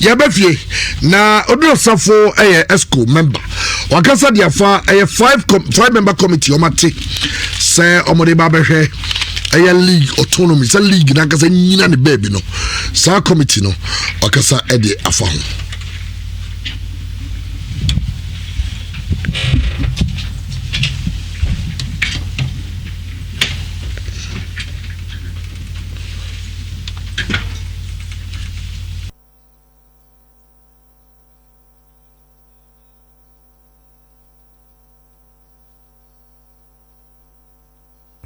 Yabefie na Odo Safo ESCO member. Wakasa diafa 5 member committee omate say omode ba behwe league autonomy say league na kasa nyina ne baby no. Sa committee no wakasa ede afa ho.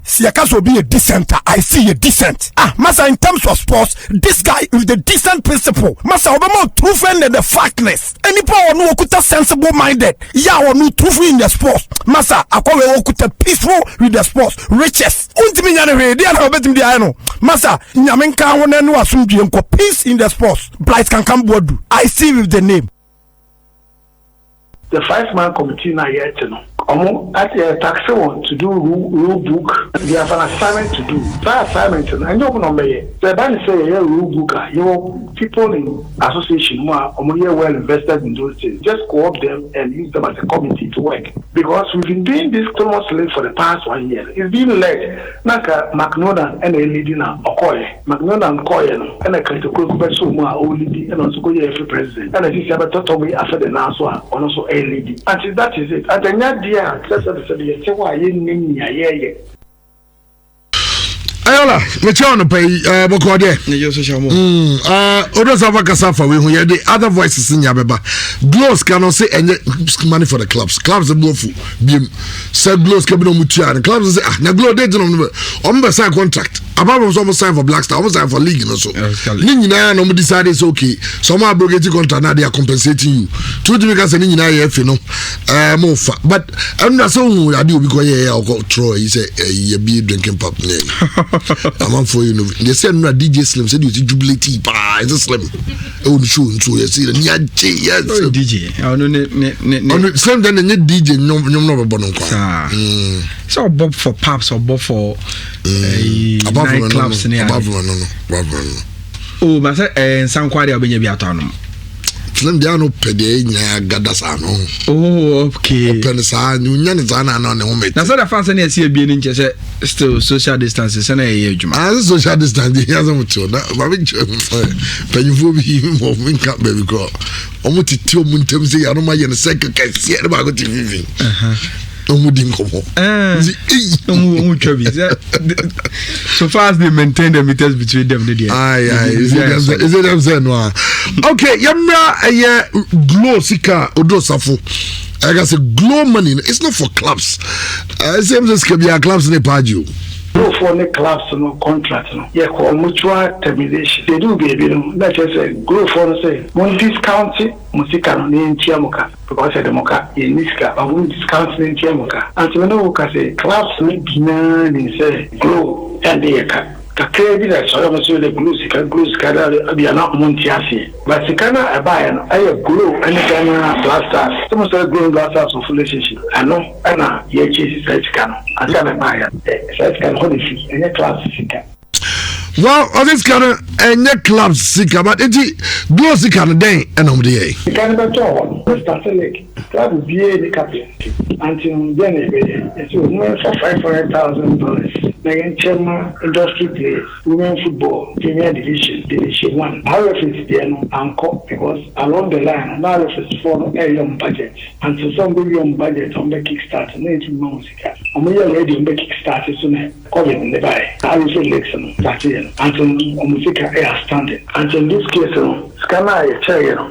Siakaso be a decent. I see a decent. Massa, in terms of sports, this guy with the decent principle. Massa, Obama truth and the factness. Any power no okuta sensible minded. Ya or no truth in the sports. Massa, akwa okuta peaceful with the sports. Riches. Untimi nyane re. Dia na obetim dia no. Massa, nyamenka wona no asumdue nko peace in the sports. Blight can come bodu. I see with the name. The 5-man committee now yet to know. At a tax one to do rule book, they have an assignment to do. That assignment, I know the ban say a rule book, people in association who are well invested in those things, just co-opt them and use them as a committee to work. Because we've been doing this Thomas Lane for the past 1 year. It's been led, Naka McNaughton and a lady now, Okoye, McNaughton Koye, and a critical person who are only and also go every president. And I think about Totomi after the last one, also a lady. And that is it. And then Ayola, mecha no pay bokode. Ne social mo. Odo Safo Kasafa we hu ye the other voices in Yabeba. Glows cannot say any money for the clubs. Clubs are blow bim. Say Glows can be no mutua. Clubs say na Glow dey no sign contract. Ababa was almost sign for Blackstar, almost sign for league and so. Ni nyina no decide it's okay. Some are abrogate contract now they are compensating you. Two to because ni nyina ye no more fa. But I'm not so I do because yeah I got Troy he say you be drinking pop name. I'm for you know. They said no DJ Slim said you jubilate pa it's Slim. Oh show so you see the yes DJ. I no Slim then the DJ no bono kwa. So Bob for pubs or Bob for clubs near. Oh, but some quite a bit of autonomous. Slim Diano Pede Gadasano. Oh, okay. Pensa, Nyanizana on the home. Now, so the fancy near see being in still social distances and a age. Social distance, he hasn't told that. But you will be even more wink up, baby girl. Almost 2 months, I don't mind a second can see about TV. So far as they maintain the meters between them, is it them saying okay, Yamra Glow Sika Odo Safo. I got say Glow money. It's not for clubs. Same as can be a clubs in the Paju. No for the clubs no contract no. Yeah, call mutual termination. They do baby no. That is a grow for say one discount musika no in Tiamoka because the moka in Niska but one discount in Tiamoka. And so no say clubs make bina ni say grow and they kakra bi da so am so the blues kada abi na montiasi but sikana abaya no aye glow and kana plaster so so glow glass of relationship ano ana ye chase site kana asana baya site kana ho dey any class sika. Well, all this kind of any clubs sika but it glow sika no den enom dey sikana ba to start like club be the captain until then it's for $500,000 Megan Chema industry players, women football, Premier Division 1. How if it's there no anchor because along the line, now if it's for a young budget. And so some young budget on the kickstart, no into music. I'm already on the kickstart soon COVID in the buy. I will say election that year. And so music air standing. And in this case, Scana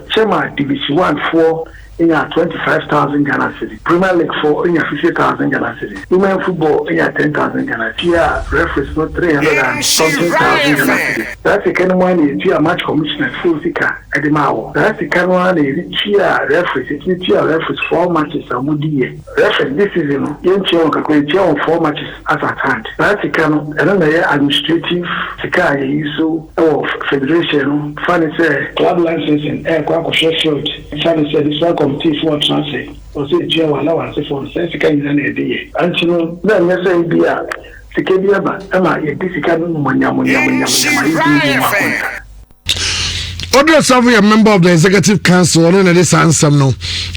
Chema Division 1 for in your 25,000 Ghana city. Premier League for in your 50,000 Ghana city. Women football in your 10,000 Ghana city. Referees not 300,000 Ghana city. That's the kind of one you see a match commissioner full sika at the Mao. That's the kind of one you see a referees. It's a referees 4 matches a moody. Referees this season, you see on 4 matches as a hand. That's the kind of another administrative sika you so federation. Funny say club licensing air quack shield. Funny say this one committee for transit or say jail allowance for sensical in a day. And you know, then let's say be a Sikabia, Emma, a difficult Other Savvy, a member of the Executive Council, and this answer no,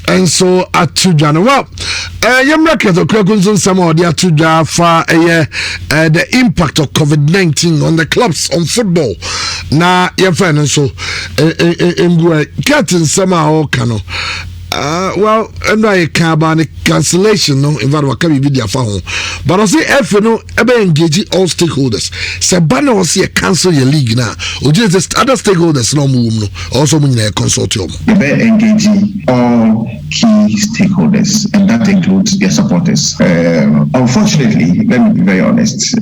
and so at Tujana. Well, Yamraka, the Krakunson, some of the Atuja for the impact of COVID-19 on the clubs on football. Now, your financial getting somehow cano. Well, and I can't ban cancellation, no, in Vadwa can be their phone. But I say, if you know, ever engage all stakeholders. Sabana will see a cancel your league now, or just other stakeholders, no move, also in a consortium. Ever engaging all key stakeholders, and that includes their supporters. Unfortunately, let me be very honest,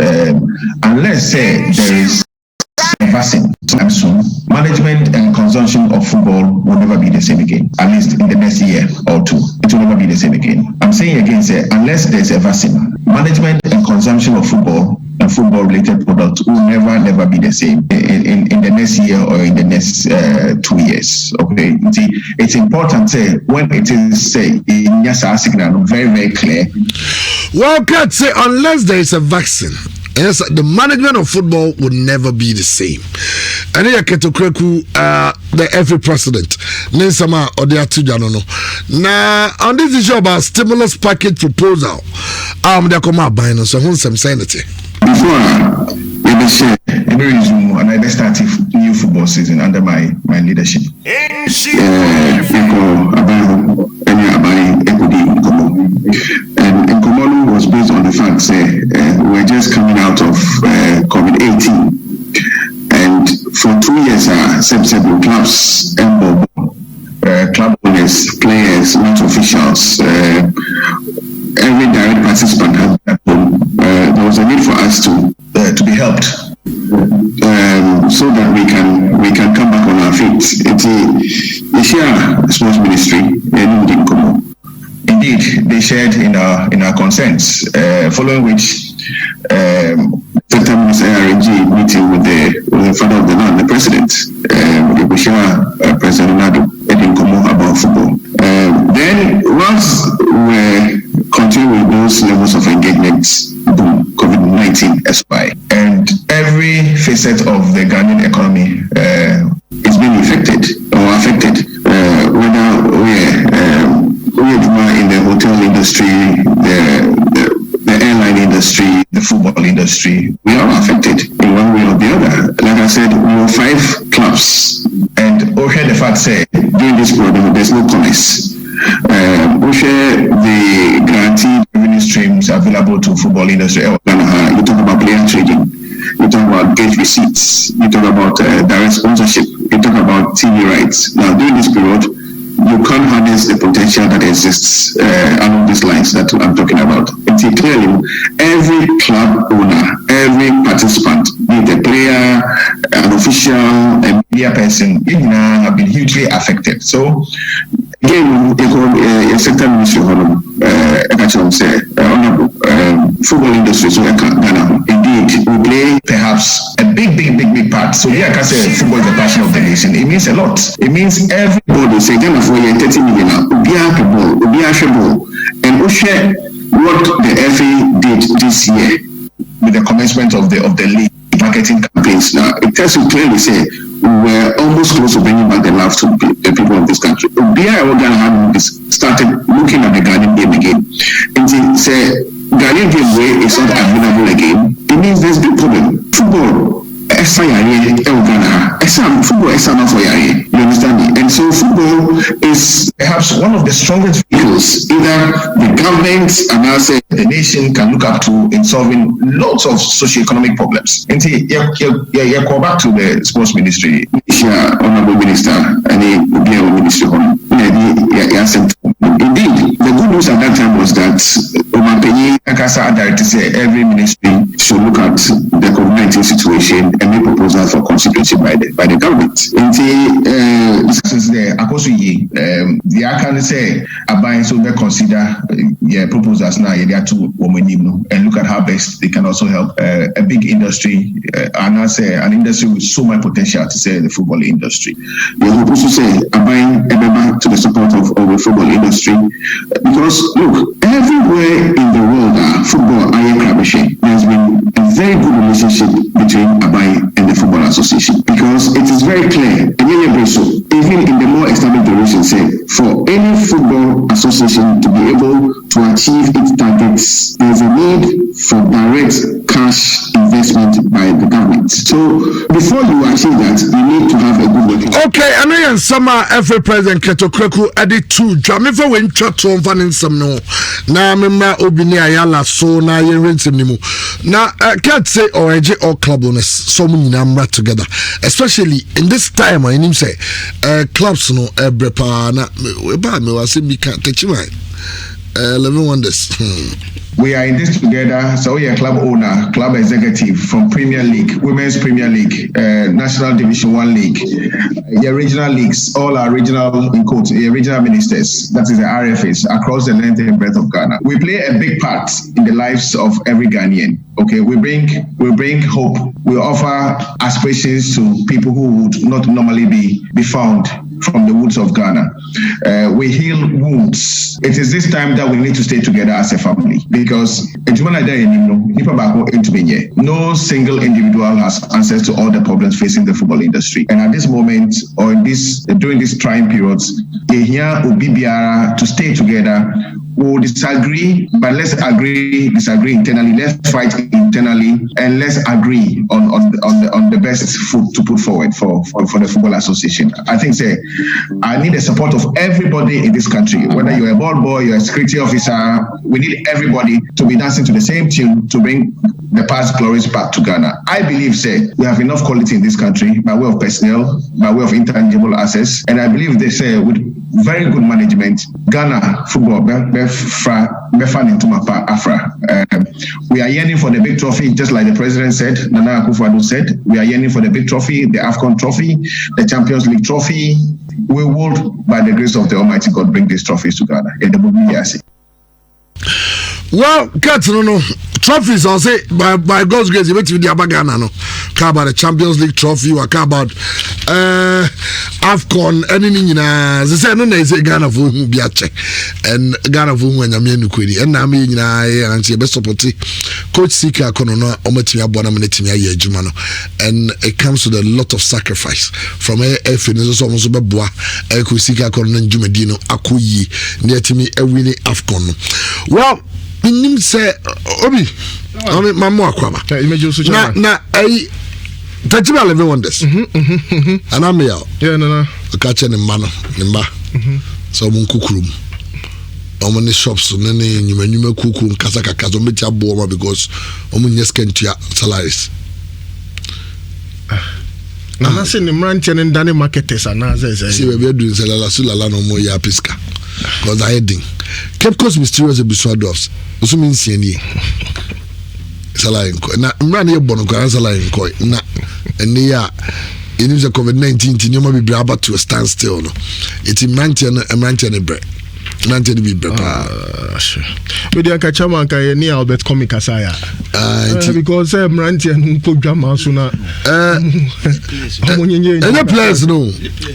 unless there is vaccine soon, management and consumption of football will never be the same again. At least in the next year or two, it will never be the same again. I'm saying again, unless there's a vaccine, management and consumption of football and football-related products will never be the same in the next year or in the next 2 years. Okay, it's important when it is in your signal very clear. Well, can't say unless there is a vaccine. Yes, the management of football would never be the same. And here, Ketokreku, the FA president, Nensama or the Atujano. Now, on this issue about stimulus package proposal, they come out buying us. So, who's some sanity? Before we share every resume, and I started new football season under my leadership. And Nkomolu was based on the fact that we're just coming out of COVID-18, and for 2 years, several clubs and club owners, players, not officials, every direct participant had there was a need for us to be helped. So that we can come back on our feet. It's the share sports ministry and indeed they shared in our concerns, following which Secretary Minister ARNG meeting with the father of the land, the president, President Nado, about football. Then once we continue with those levels of engagement, COVID-19 expired, and every facet of the Ghanaian economy is being affected, whether we're in the hotel industry, the airline industry, the football industry, we are affected in one way or the other. Like I said, we were 5 clubs, and okay, the fact say during this program there's no commerce. We share the guaranteed revenue streams available to football industry. You talk about player trading, you talk about gate receipts, you talk about direct sponsorship, you talk about TV rights. Now during this period, you can't harness the potential that exists along these lines that I'm talking about. And clearly, every club owner, every participant, be it a player, an official, a media person, have been hugely affected. So, again, the sector ministry, football industry, so indeed, we play perhaps a big part. So, here I can say football is the passion of the nation. It means a lot. It means everybody say, for 30 million, and we share what the FA did this year with the commencement of the league marketing campaigns. Now, it tells you clearly, say, we're almost close to bringing back the love to the people of this country. Started looking at the Ghanaian game again. And say, Ghanaian game way is not available again. It means there's big problem. Football. Football is not for you understand me? And so football is perhaps one of the strongest vehicles either the government and also the nation can look up to in solving lots of socioeconomic problems. And see, go back to the sports ministry. Honorable Minister, and the ministry indeed, the good news at that time was that every ministry should look at the COVID-19 situation and make proposals for consideration by the government. Since the can say so they consider proposals now and look at how best they can also help a big industry and I say an industry with so much potential to say the football industry. We hope also say back to the support of the football industry because look, everywhere in the world football there's been a very good relationship between Abai and the Football Association because it is very clear public direction say for any football association to be able to achieve its targets, there's a need for direct cash investment by the government. So before you achieve that, you need to have a good working. Okay, I know in summer every president Ketokreku added two Jamifa when Chaton Van in some no. Now member Obini Ayala so na yen rentim nimu. Now can't say or club owners some number together. Especially in this time I say clubs no brepa na me was me can't touch my 11 wonders. We are in this together. So we are club owner, club executive from Premier League, Women's Premier League, National Division 1 League, regional leagues, all our regional, in quotes, regional ministers, that is the RFAs, across the length and breadth of Ghana. We play a big part in the lives of every Ghanaian. Okay, we bring hope. We offer aspirations to people who would not normally be found from the woods of Ghana. We heal wounds. It is this time that we need to stay together as a family because no single individual has answers to all the problems facing the football industry. And at this moment, or during these trying periods, to stay together. We'll disagree, but let's disagree internally. Let's fight internally, and let's agree on the best foot to put forward for the Football Association. I think I need the support of everybody in this country. Whether you're a ball boy, you're a security officer, we need everybody to be dancing to the same tune to bring the past glories back to Ghana. I believe, we have enough quality in this country by way of personnel, by way of intangible assets, and I believe with very good management, Ghana football we are yearning for the big trophy, just like the president said, Nana Akufo-Addo said. We are yearning for the big trophy, the AFCON trophy, the Champions League trophy. We will, by the grace of the Almighty God, bring these trophies to Ghana. Well, Kat, no. Trophies, I'll say, by God's grace, you went to the Abagana, no. Care about the Champions League trophy, or care about AFCON, anything, they say, no, they say Ghana for whom be a check, and Ghana for whom I'm in Quiddy, and I mean, and see, best support Coach Sika Konono, Ometimia Bonaminatimia Jumano, and it comes with a lot of sacrifice from a finish, almost a bois, Coach Sika Konon Jumedino, Akuyi, near to me, a winning AFCON. Well, minim say obi mamo akwaba na ai tachiba 11 wonders anamia no catch ne mba so mun kukurum omo ne shops ne nyuma kuku kasa kaka meti abo ma because omo nyeskentua salaries na se ne mranche ne ndane marketers ana say we be do selala sulala no mo ya piska because I heading Cape Coast mysterious episode so mean see salary na mran ye bono kwa salary ko na eni ya eni se COVID-19 ti nyoma bibra about to stand still no it mranche ne bre mranche be bre sure we dey catch man kan ni Albert Comic asaya because mranche nko dwama so na any place no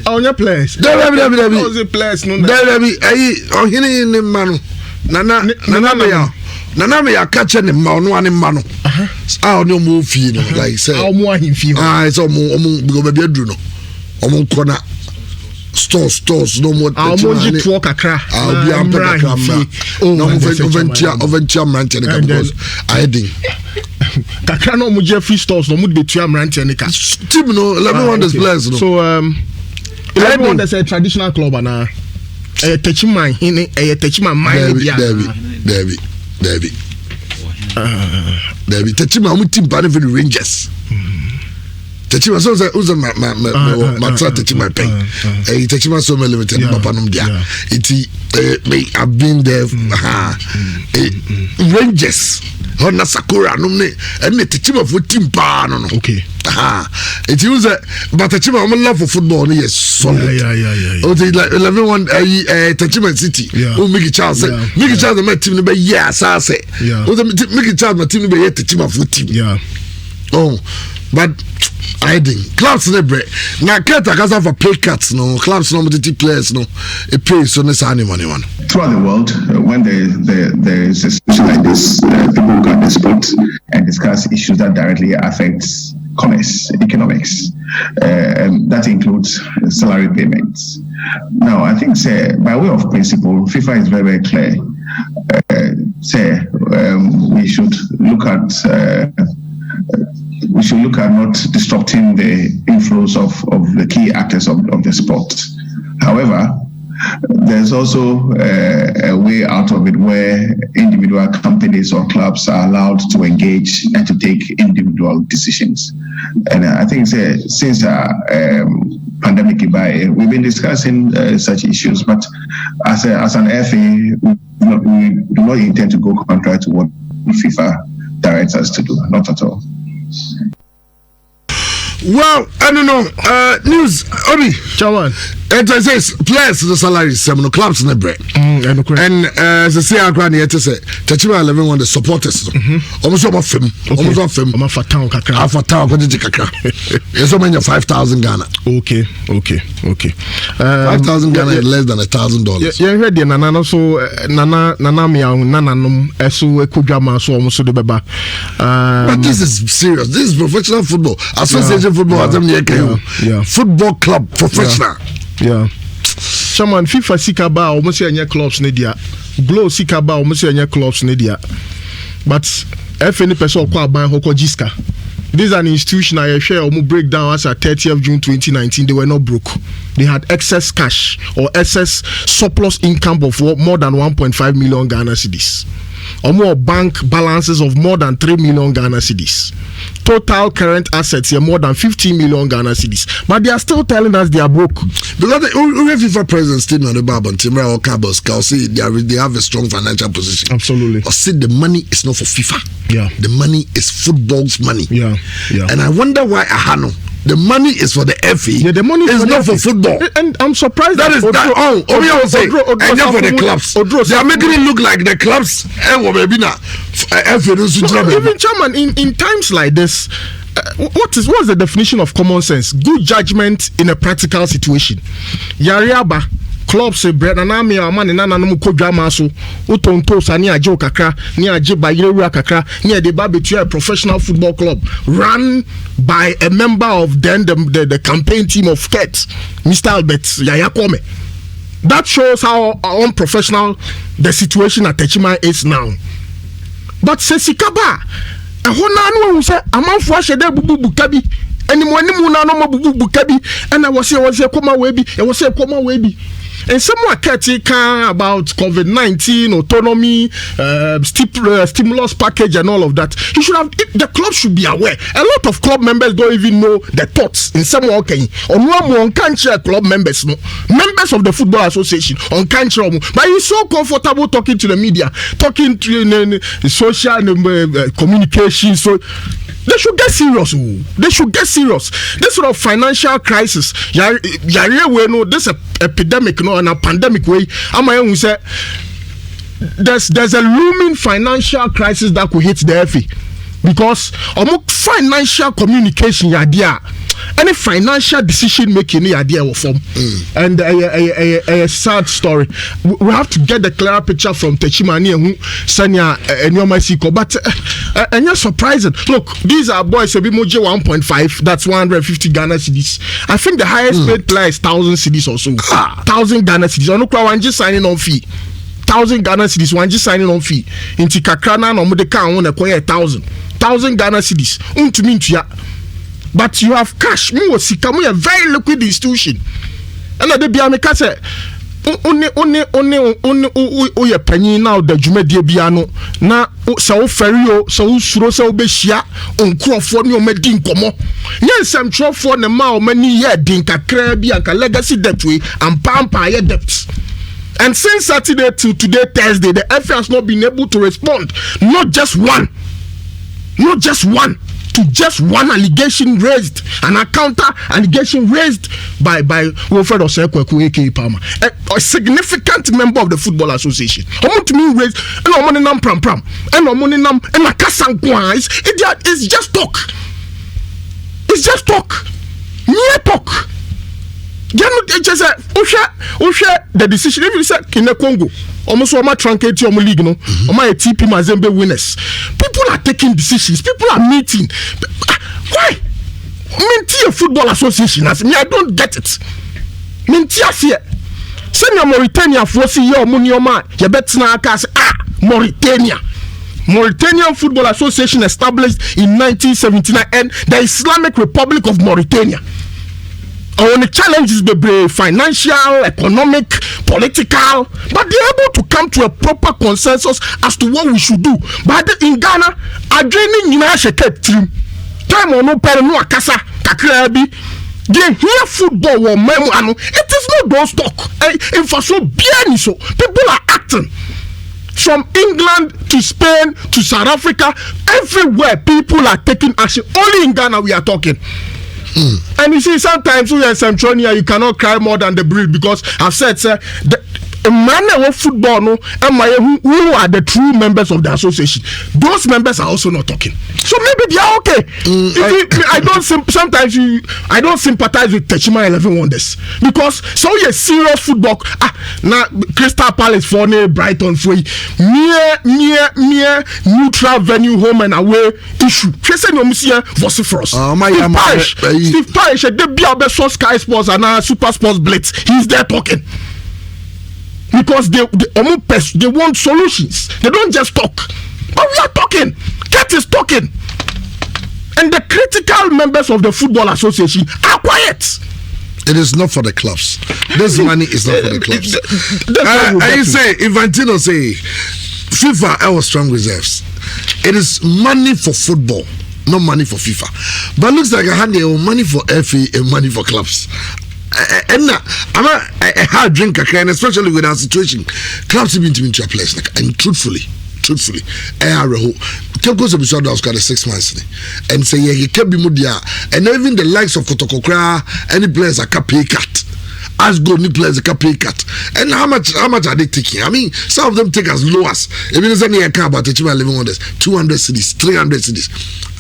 onya place there be place no there be ayi ohini ni manu Nana me ya catch ne ma no ane ma no no mo fi no like say mo ahimfi so mo go be aduru no omo nkona stores no more the to kakra bi am kakra no oventia mrante ne ka because I did kakra no mo je free stores no mo be tua mrante ne ka team no 11 wonders players no so 11 wonders a traditional club na Techima hine Techima mine bia Debbie Techima mu team pa the Rangers Techima so uza ma Techima pay Techima so limited papa nom dia iti may have been there Rangers Honda Sakura no ne and Techima for team pa no okay it was but Techima I'm love for football no yes solid okay like 11 Techima City Mickey Charles Mickey Charles my team be yes I say Mickey Charles my team be Techima for team but I think clubs never now Keta Gaza for pay cuts no clubs no multi players no a pay so no money one throughout the world when there is a situation like this people got the spot and discuss issues that directly affect economics. That includes salary payments. Now, I think, by way of principle, FIFA is very, very clear. We should look at not disrupting the inflows of the key actors of the sport. However, there's also a way out of it where individual companies or clubs are allowed to engage and to take individual decisions. And I think since pandemic, we've been discussing such issues, but as an FA, we do not intend to go contrary to what FIFA directs us to do, not at all. Well, I don't know. News, Obi. Chairman. It says players the salaries, some clubs in the break. And as I say, I'm going to say, Tachima 11 one the supporters. Almost over film. Almost over film. I'm a fatao kakra. A fatao kakra. There's so many 5,000 Ghana. Okay. 5,000 Ghana is less than $1,000. Yeah, read the nana so nana mia nana num esu ekudwama so almost the beba. But this is serious. This is professional football. Association football. Yeah. Football club professional. Yeah. Someone FIFA Sikaba almost any clubs nedia. Glow Sikaba almost any clubs nedia. But if any person kwa ban hoko jiska. This is an institution I share or break down as at 30th June 2019. They were not broke. They had excess cash or excess surplus income of more than 1.5 million Ghana cedis. Or more bank balances of more than 3 million Ghana cedis. Total current assets are more than 15 million Ghana cedis. But they are still telling us they are broke. Because the FIFA president statement about Timra or Cabos, say they have a strong financial position. Absolutely. Or say the money is not for FIFA. Yeah. The money is football's money. Yeah. And I wonder why Ahano. The money is for the FA. Yeah, the money is not for football. And I'm surprised that is that. Oh, and not for the clubs. They are making it look like the clubs. Even Chairman, in times like this, what's the definition of common sense? Good judgment in a practical situation. Yariaba. Clubs bread and army or money nana no kodwama so utonto sa ni aje kakra ni aje bayirewura kakra ni e de ba betu a professional football club run by a member of the campaign team of KET, Mr. Albert Yayakome. That shows how unprofessional the situation at Techima is now. But Sesikaba ehona no say amanfo ahye de bubu kabi anymore na no bubu kabi and I was say koma we bi e was say koma we bi. And someone about COVID-19, autonomy, stimulus package, and all of that. You should have. The club should be aware. A lot of club members don't even know the thoughts in some way. On can't share club members, no members of the football association on can't share. But he's so comfortable talking to the media, talking to social communication. So they should get serious. This sort of financial crisis. This epidemic, and a pandemic way. Am say there's a looming financial crisis that could hit the FA because financial communication idea. Any financial decision making idea will form, and a sad story. We have to get the clearer picture from Techimani and Sanya and Yomasiko. But and you're surprising. Look, these are boys. A Moje 1.5. That's 150 Ghana cedis. I think the highest paid player is 1,000 cedis or so. 1,000 Ghana cedis. I know one just signing on fee. 1,000 Ghana cedis. One just signing on fee. Into Kakrana no Mudeka on a 1,000. 1,000 Ghana cedis. To me to ya. But you have cash. Me was sick. We a very liquid institution. And the Biameka say, only penny now the Jume de Biano. Na so ferio, so suro so beshia, on Crawford no medin como. Yes, I'm sure for the mao many year dinka krebi and legacy debt way and pampa your debts. And since Saturday to today, Thursday, the FA has not been able to respond. Not just one. To just one allegation raised, and a counter allegation raised by Wilfred Osekweku aka Palmer, a significant member of the Football Association. To me raised and money nam pram and money nam and a kasankwa. It's just talk. It's just talk. Mere talk. Just the decision. If you say in the Congo, almost all my truncate your league, no, or my TP Mazembe winners. People are taking decisions. People are meeting. Why? Mintia Football Association as me, I don't get it. Mintia fear. Send Mauritania for see your Munioma, Yabetsna Kas, Mauritania. Mauritanian Football Association established in 1979 and the Islamic Republic of Mauritania. On the challenges be brave, financial, economic, political, but they're able to come to a proper consensus as to what we should do. But in Ghana, I joining United team. Time on no no akasa kakrabi. They hear football or memo. It is not those talk. In faso bien so people are acting. From England to Spain to South Africa, everywhere people are taking action. Only in Ghana we are talking. And you see, sometimes we are Centronia, you cannot cry more than the breed because I've said, sir, the man of football, no, who are the true members of the association? Those members are also not talking. So maybe they are okay. I don't sympathize with Techima 11 Wonders because so you're serious football. Now Crystal Palace for Brighton for mere neutral venue home and away issue. Vociferous. Steve Parish, the Biabeso Sky Sports and now Super Sports Blitz. He's there talking. Because they want solutions. They don't just talk. But we are talking. Cat is talking. And the critical members of the Football Association are quiet. It is not for the clubs. This money is not for the clubs. I say, Infantino say, FIFA our strong reserves. It is money for football, not money for FIFA. But it looks like I had money for FA and money for clubs. And I'm a hard drinker, and especially with our situation, clubs have been to a place. And truthfully, Telco's episode was got 6 months, and say he can be mudia, and even the likes of Kotokokra, any players are pay cut. As good new players a pay cut. And how much are they taking? I mean, some of them take as low as if it is any account about Techima 11 Wonders, 200 cities, 300 cities.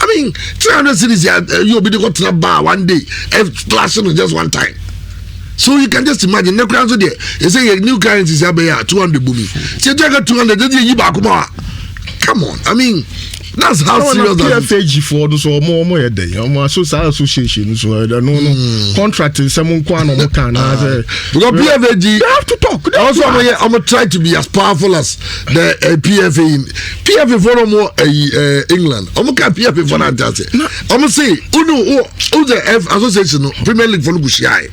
I mean, 300 cities, you'll be got to the bar one day, flashing just one time. So you can just imagine, no crowds there. You say new currency is 200 booming. So you got 200, come on. I mean, that's how serious that is. PFAG for those or more day. So association, so no contract in someone can because PFAG, they have to talk. Also, I'm gonna try to be as powerful as the PFA in PFA for more England. I'm gonna PFA for that. I'm gonna say, who the F association Premier League for Lugushai.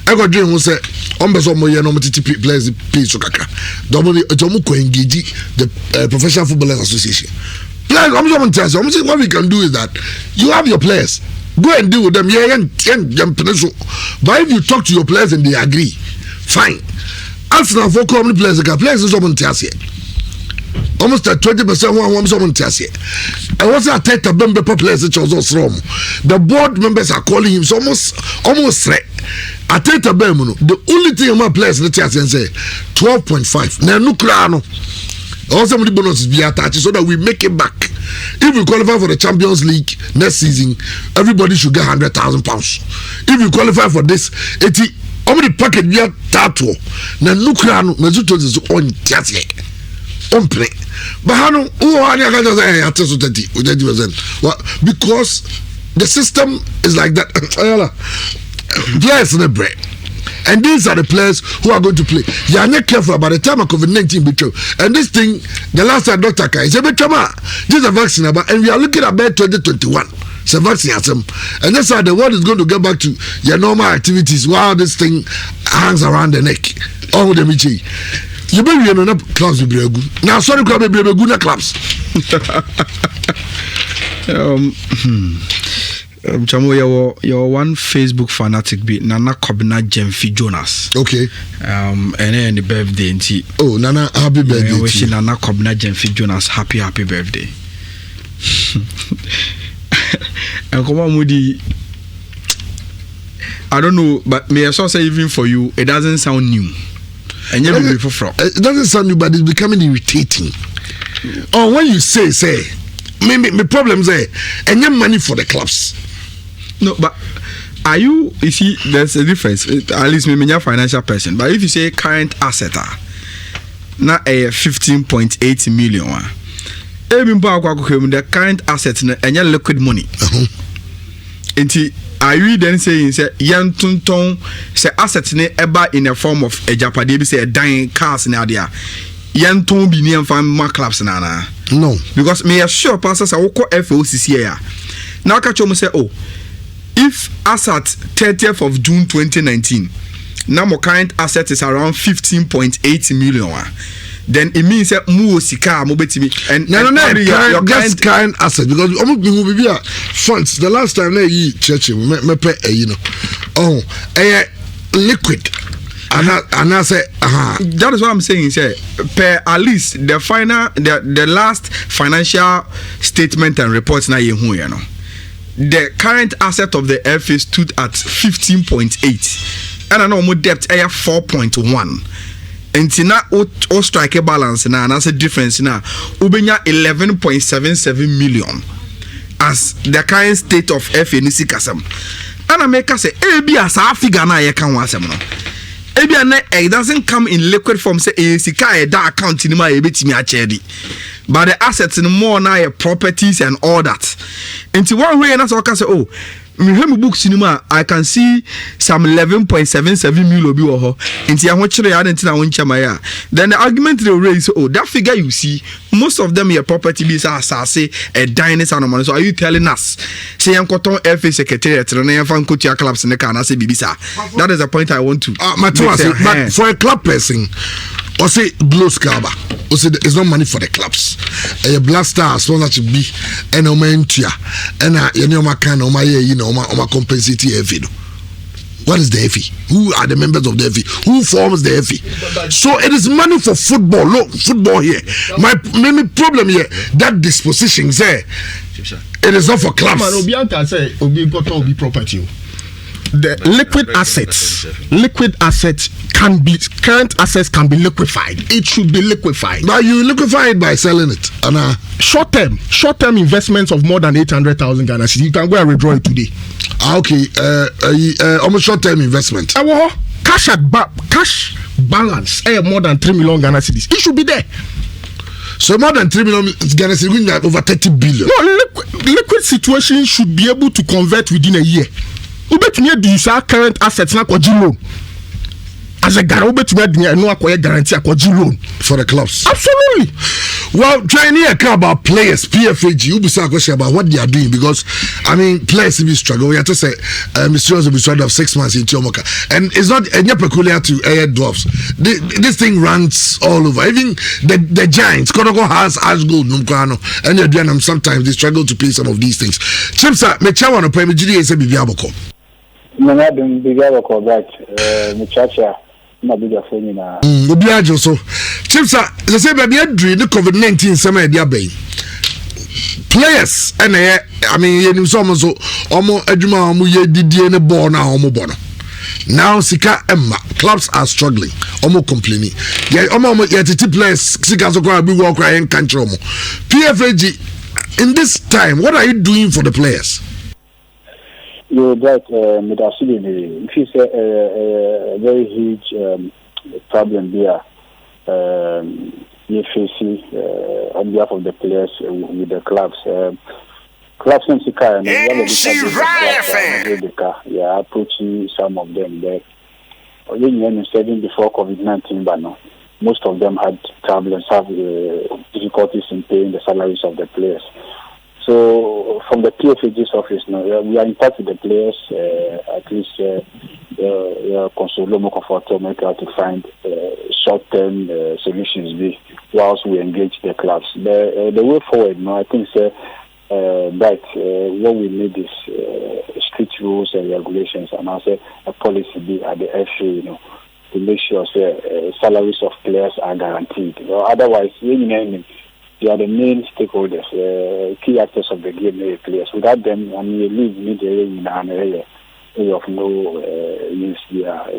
I got dream who say, I'm beso mo ye no TTP players pay so kaka. Domini Jomuko engage the Professional Footballers Association. Players, I'm saying what we can do is that you have your players. Go and deal with them. But if you talk to your players and they agree, fine. As now for how many players is almost 20% one someone tells you. I was a type of member players which was also wrong. The board members are calling him so almost threat. I take a the only thing my players in the chance and say 12.5. Now no crano. Also, the bonuses be attached so that we make it back. If we qualify for the Champions League next season, everybody should get £100,000. If we qualify for this, how many packet we are tattoo? Now, no crown, Mazuto is on Tiasie. On play. But how no, because the system is like that. Players in the break. And these are the players who are going to play. You are not careful about the time of COVID-19 betray. And this thing, the last time Dr. Kai said, this is a vaccine about, and we are looking at 2021. It's a vaccine, and that's how the world is going to get back to your normal activities while this thing hangs around the neck. All the Michi. You may be in clubs with Bregu. Now, sorry, club with Bregu clubs. Chamo, your one Facebook fanatic be Nana Kobina Jemfi Jonas. Okay. And then the birthday and oh, Nana, happy birthday. I wish Nana Kobina Jemfi Jonas happy birthday. And come on, Moody. I don't know, but may I so say even for you, it doesn't sound new. And you it doesn't sound new, but it's becoming irritating. Or when you say, maybe my problems there, and your money for the clubs. No, but are you see, there's a difference. At least maybe you're a financial person. But if you say current asset, not a 15.8 million, the current asset and your liquid money. are you then saying say yantunton say assets ne eba in a form of a japade be say dying cars na dia yanton bi ne fan ma clubs na no because me sure pastor say woko FOCC here now catch you say oh if as at 30th of June 2019 now my current asset is around 15.8 million then it means that more sika mo betimi and no your current asset because almost be funds the last time they church me pay you know oh liquid and I say that is what I'm saying say per at least the final the last financial statement and reports na you know the current asset of the FA stood at 15.8 and I know more debt 4.1 and na o strike a balance na and a difference na ubenya 11.77 million as the current state of FA nisi kasam and I make us say ebi as a figure na ye kan wasem no ebi na it doesn't come in liquid form say sika e da account ni ma e betimi a chedi but the assets in more na your properties and all that into one way na so ka say oh me hemu book cinema I can see some 11.77 million bi wo ho enti ho kire ya nti na won chama ya then the argument they raise oh that figure you see most of them your property be say a dynasty and so are you telling us say yankoton FA secretariat na yan kotia clubs ne ka na say bibisa that is the point I want to but for a club person or say blow scaba or say it's not money for the clubs a blaster sponsorship be and omentia and you know my kind of my you know my compensate FA. What is the FA? Who are the members of the FA? Who forms the FA? So it is money for football. Look, football here. My main problem here, that disposition there, it is not for clubs. The liquid assets can be current assets can be liquefied. It should be liquefied. But you liquefy it by selling it. Short term investments of more than 800,000 Ghana cedis. You can go and withdraw it today. Okay. Almost short term investment. Cash balance. More than 3 million Ghana cedis. It should be there. So more than 3 million Ghana cedis, over 30 billion. No, liquid situation should be able to convert within a year. Ubetumi do you say current assets na kwaji loan as a Ghana ubetumi do no akoye guarantee kwaji loan for the clubs. Absolutely. Well, trying to hear about players PFAG you be say question about what they are doing because I mean players be struggle. We have to say Mr. will be struggle of 6 months in Tiomoka and it's not any peculiar to air dwarfs. This thing runs all over. Even the Giants Kodoko has as gold Numkano and they're doing them sometimes they struggle to pay some of these things. Chimsa me chawa no pay me GDA say bibiaboko. Mama dum bigaba ko that muchacha na biga foni na obi ajo so chipsa say baby adri the COVID-19 sama e dia bay players and I mean you so omo adwuma omo ye didie ne ball na omo bono now sika emma clubs are struggling omo complaining omo ye titi players sika so kwa bi wo kwa en country omo PFAG in this time what are you doing for the players? You're right, if you say a very huge problem there, you face on behalf of the players with the clubs. Clubs in Sika, yeah, approaching some of them there. When studying before COVID-19, but no, most of them had problems, have difficulties in paying the salaries of the players. So from the PFAG's office now, we are in touch with the players, at least Consolo Mokofoto make out to find short-term solutions whilst we engage the clubs. The way forward now, I think that what we need is strict rules and regulations and also a policy be at the FA, to make sure salaries of players are guaranteed. Otherwise, they are the main stakeholders, key actors of the game, players. Without them, I mean, you leave immediately in an area of no use. A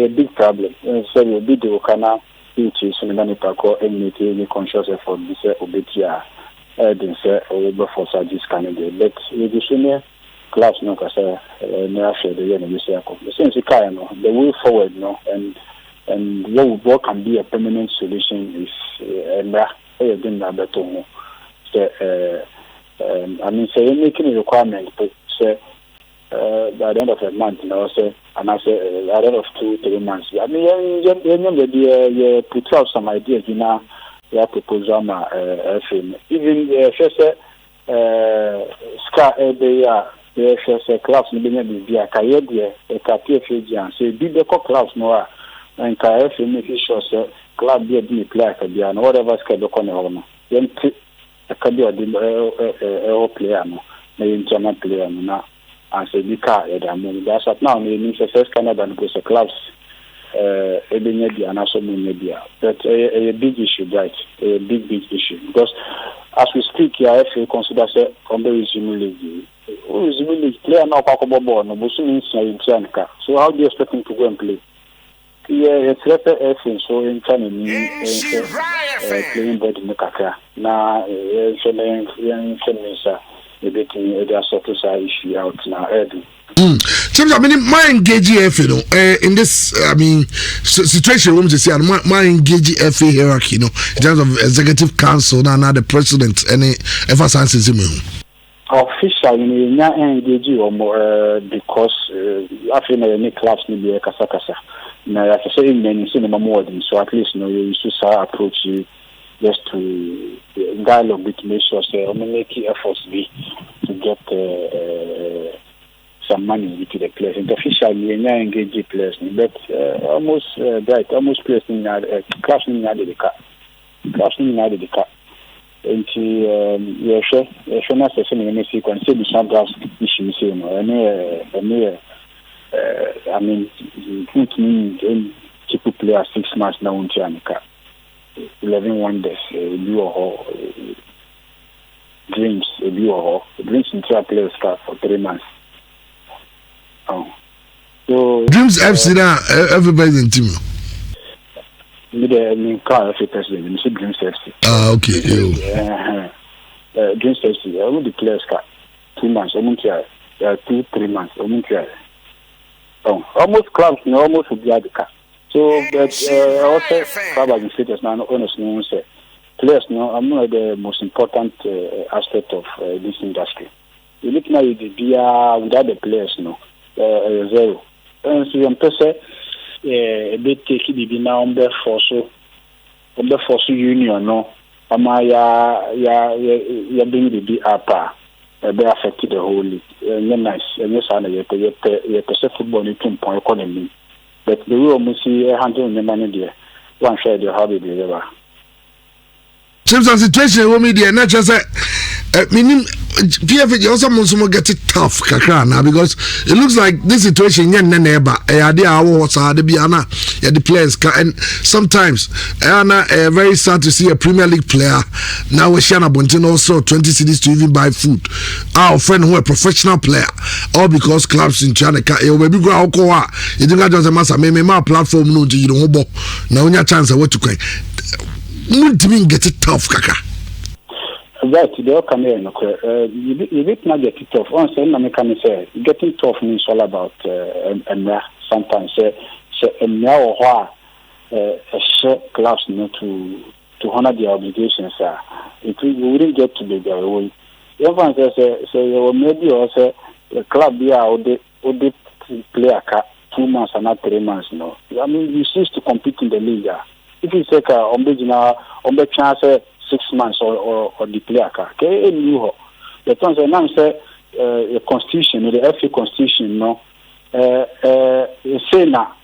big problem. So you be the Okana, which is Sunani Paco, any conscious effort, this Obetia, then say, over for Sajis Canada. But with the senior class, no, because near the enemy circle. The same the way forward, and what can be a permanent solution is I mean, say making a requirement, but say by the end of a month, say, and I say at the end of 2-3 months. I mean, you put out some ideas, you proposal, even first, Scar, the clubs, maybe be a career, a career and say, be the clubs more, and career making sure, club be a player, and whatever schedule corner. Then a career player, no, internal player, no. And say that's what now means the first Canada because the clubs and also media. But a big issue, right? A big issue. Because as we speak here, if you consider on the resume league player now ball, no means so how do you expect him to go and play? Yeah, it's everything so in China playing body in Kaka. Now they sort of issue out now. James, I mean, my engaging FA, in this, I mean, situation, we say, my engaging FA hierarchy, in terms of executive council, now the president, any emphasis him. Officially, not engaging or more because I feel any class may be a kasa. Now, as I say, in cinema more than so, at least you used to approach you. Just to dialogue with make sure making efforts to get some money into the players. And officially, we are engaging players, but almost players in class in the car. And you show us the same sequence. Say some draft issues, I mean, keep players 6 months now in China. 11 wonders, dreams, dreams into a player start for 3 months. So dreams FC now, everybody's in team. The car FC president, Mr. Dreams FC. Okay. Dreams FC, I want the players start 2 months, 2-3 months, almost clubs, almost would be at the car. So, but also, probably status now, honestly, say players. No, I'm not the most important aspect of this industry. You look now, without the players, zero. And so, I'm person a bit taking the now on the force union. No, ya bring the be up. Be affected the whole league. Nice. And yes, I know you football in 2 point economy. But the way we see handling the money there, one share the hobby deliver. James, a situation where media not just meaning PFA also must get it tough kakra now because it looks like this situation yen neighbor idea awards are the players and sometimes very sad to see a Premier League player now we share abontin also 20 cedis to even buy food. Our friend who a professional player all because clubs in China you maybe go out you think just a master my platform no you don't know now your chance what to not get it tough kaka. Right, they all come here. You did not get it tough. Once I can say, getting tough means all about sometimes now clubs to honor their obligations. We wouldn't get to the way. Everyone says maybe also the club would play a 2 months and not 3 months. No, I mean you cease to compete in the league. If you take on the chance 6 months or the player, okay, the terms now say the constitution, the FA constitution, say now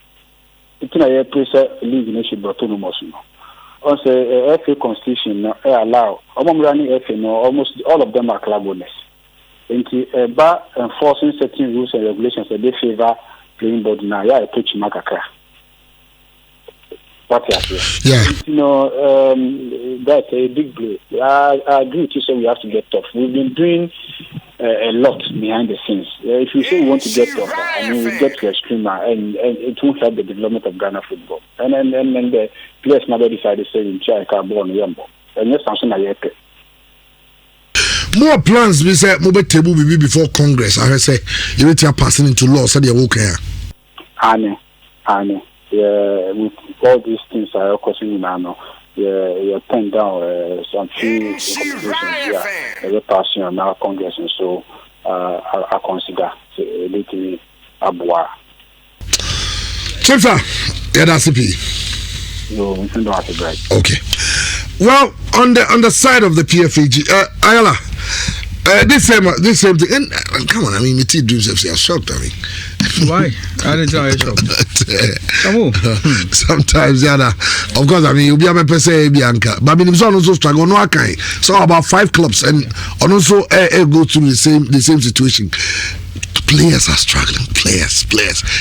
it's not a place league nation but autonomous. Also, FA constitution allow running FA almost all of them are club owners. And by enforcing certain rules and regulations that they favor playing body now, a coach makaka. Yeah. That's a big blow. I agree with you. So we have to get tough. We've been doing a lot behind the scenes. If you say we want to get tough, I mean, we get to extreme, and it won't help the development of Ghana football. And then the players never decided to say in China carbon yambo. And yes, something like that. More plans we say mobile table will be before Congress. I say you will passing into law so they are okay. Annie. Yeah, with all these things are causing now. Yeah, turn down some few conversations. Yeah, passing on our Congress and so I consider little abwa. Chipsa, yeah, that's it. No, we don't have to break. Okay. Well, on the side of the PFAG, Ayala, this same thing. And come on, I mean, me too dreams of say shocked. I mean, why? I didn't tell you shocked. Come on. Sometimes, yeah, of course, I mean, you'll be able to say Bianca, but I mean, also struggle. No, I can't. So about 5 clubs, and also go through the same situation. Players are struggling. Players.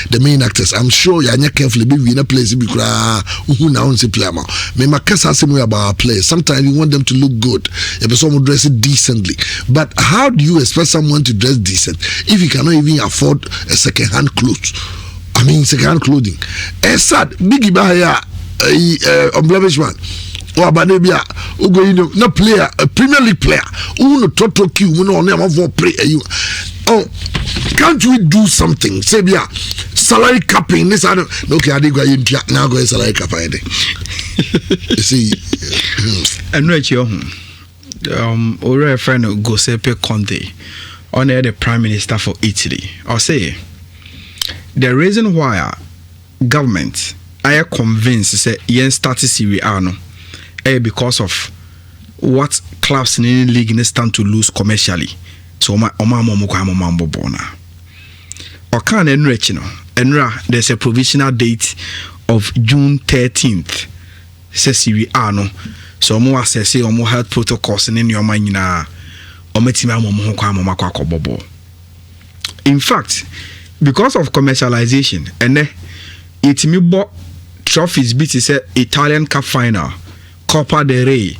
The main actors. I'm sure you're not carefully be in a place because who now say player. Me makasa say more about our players. Sometimes you want them to look good. If someone dress it decently, but how do you expect someone to dress decent if you cannot even afford a second-hand clothes? I mean, second-hand clothing. It's sad. Biggie Bahaya, unblemished man. Or Banebia, who go no player, a Premier League player, who no total queue, who no never for play you. Oh, can't we do something? Say, yeah, salary capping. This I don't. Okay, I did go now. Go salary cap. You see, and right here, or a friend of Giuseppe Conte, on the Prime Minister for Italy. I'll say the reason why government I am convinced say yen started Serie A no, because of what clubs in the league stand to lose commercially. So there's a provisional date of June 13th. Says Serie A no. So mo assess your health protocols in your mind na in fact, because of commercialization and it me bought trophies beat say Italian Cup final, Coppa del Rey,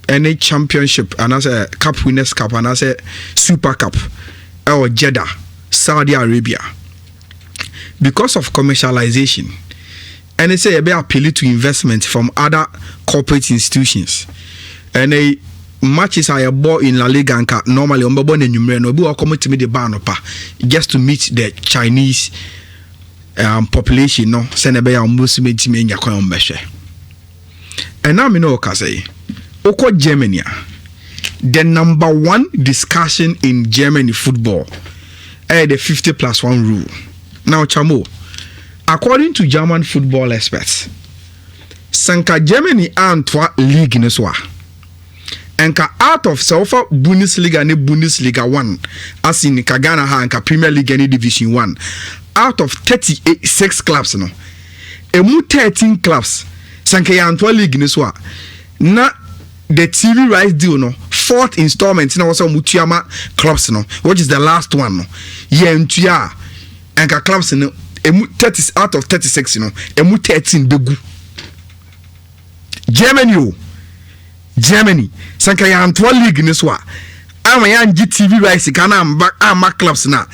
any championship, and as a Cup Winners' Cup, and as a Super Cup, or Jeddah, Saudi Arabia. Because of commercialization, and they say about appeal to investment from other corporate institutions, and they matches are bought in La Liga and normally on Babon and Numero, no be come to me the ban just to meet the Chinese population. No, send a bear almost made me in your coin measure. And now me know say. Oko Germany, the number 1 discussion in Germany football the 50+1 rule. Now, Chamo, according to German football experts, Sanka Germany antwa league neswa. Enka out of Sofa Bundesliga and Bundesliga 1, as in Kagana ha and Premier League and Division 1, out of 36 clubs no. Emu 13 clubs Sanka antwa league neswa. Na the TV rights deal no 4th installment na also Mutiama clubs no, which is the last one no. Yentua enka clubs no emu 30 out of 36 no, emu 13 begu. Germany sanka ya antwa league ni so a ama ya ngi TV rights kana ama clubs na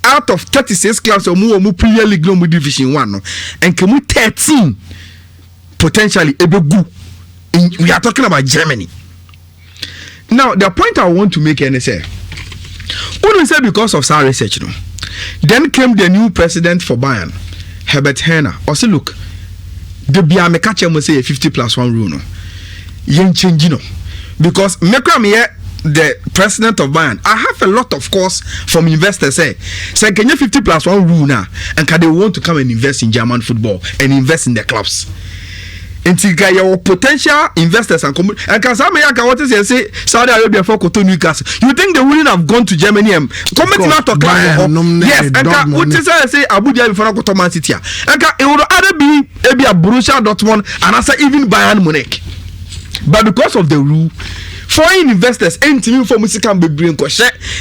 out of 36 clubs omu Premier League no mu Division 1 no enka mu 13 potentially ebegu. We are talking about Germany. Now, the point I want to make is say, when we say because of our research, no, then came the new president for Bayern, Herbert Herner. Also, look, the Biamekache must say a 50+1 rule, no, yen change, no, because the president of Bayern, I have a lot of calls from investors say can you 50+1 rule now, and can they want to come and invest in German football and invest in the clubs? Intiga your potential investors and what is say Saudi Arabia for Koto Newcastle. You think they wouldn't have gone to Germany and comment not to class? Yes, and what is say Abu Dhabi for Koto Man City. And it would either be a Borussia Dortmund and also even Bayern Munich. But because of the rule, foreign investors entering for music can be bring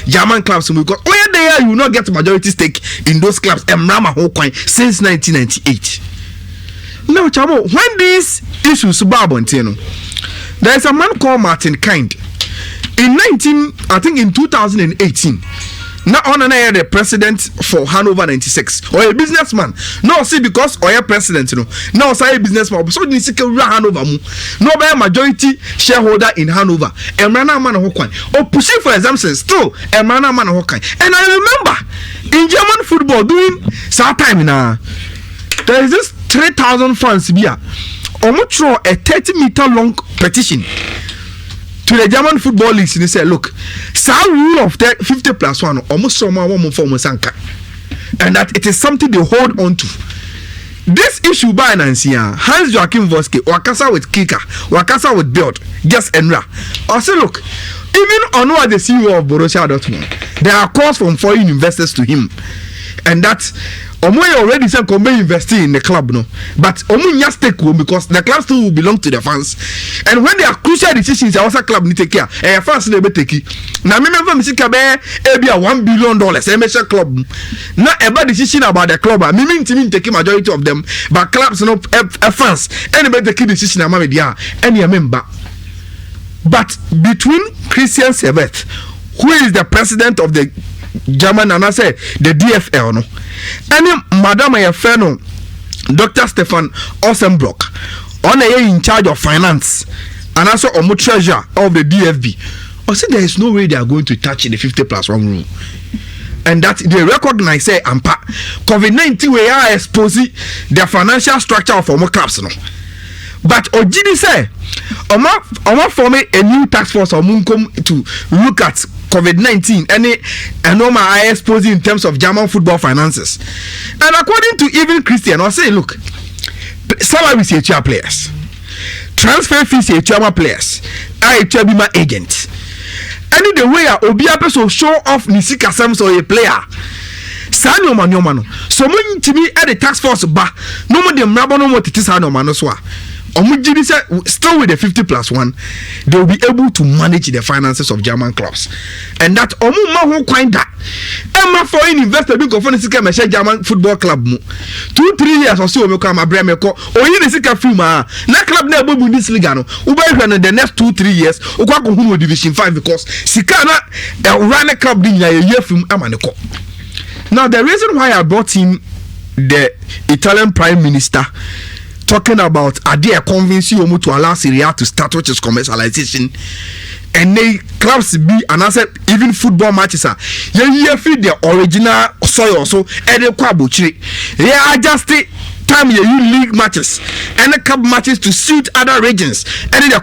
German clubs because where they are, you will not get majority stake in those clubs and Rama Hokoin since 1998. Now, Chamo, when these issues there is a man called Martin Kind. In 2018, not on the president for Hanover 96 or a businessman. No, see, because or a president, no, say a businessman. So you see, Hanover, no, by a majority shareholder in Hanover. And Rana Man Hokwan, or pushing for example, still a Rana Man Hokai. And I remember in German football doing some time now. There is this 3,000 fans here. Almost throw a 30-meter long petition to the German football leagues and they say, look, some rule of the 50+1 almost someone form sanka, and that it is something they hold on to. This issue by Nansia, Hans Joachim Voske, Wakasa with Kika, Wakasa with Build, just Enra. I say, look, even on what the CEO of Borussia Dortmund, there are calls from foreign investors to him, and that Omoy already said come investing in the club, no, but Omoy just take home because the club still will belong to the fans, and when there are crucial decisions, the also club need take care. Fans they be take it. Now, remember, Mr. Kabe, be $1 billion, MSA club. Not about decision about the club. I mean, take majority of them, but clubs no fans. Anybody take decision about media, any member. But between Christian Servet, who is the president of the German, and I say the DFL, no, and Madame Ayafeno, Dr. Stefan Ossenbrock, on in charge of finance, and also a treasurer of the DFB. I said there is no way they are going to touch the 50+1 rule, and that they recognize say ampa COVID-19 we are exposing the financial structure of our clubs, no. But Ojidi say, Oma forming a new task force or Munkom to look at COVID-19 and Oma I exposing in terms of German football finances. And according to even Christian, I say, look, salaries are players, transfer fees are German players, I be my agent. Any the way Obia person show off Nisika Sams or a player. Sano mano. So when to me at the task force ba no more them rabo no more titisano manoswa. Omujidi say still with the 50+1, they will be able to manage the finances of German clubs. And that Omuma won't find that. Emma foreign investor be go for the German football club. 2-3 years or so we come a bremeko or you the sika fuma. Na club na Bundesliga no. Uba in the next 2-3 years ukwa go Division 5 because Sikana run a club din ya year from Amaneko. Now the reason why I brought in the Italian Prime Minister talking about are they convincing you to allow Serie A to start, which is commercialization, and they clubs be and I said even football matches are you feed the original soil also and the kwabuchi. Yeah, adjust it time you league matches and the cup matches to suit other regions and the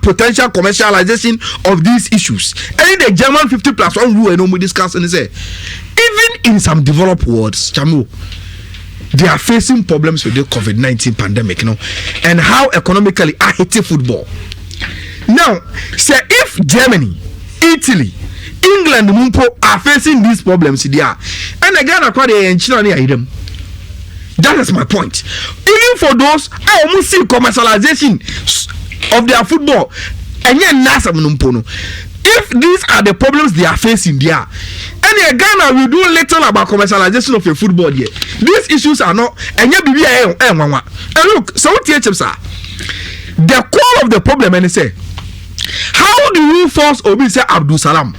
potential commercialization of these issues. And the German 50+1 rule and we discuss and say even in some developed worlds, Chamu, they are facing problems with the COVID-19 pandemic, you know, and how economically I hate football. Now, say if Germany, Italy, England, Mumpo are facing these problems, they are, and again, according to them. That is my point. Even for those, I almost see commercialization of their football, and yet Nasa Mumpono. If these are the problems they are facing there, and Ghana will do little about commercialization of your football here. These issues are not, and yet and look, so what teachers are the core of the problem, and they say, how do you force Obi say Abdul Salam?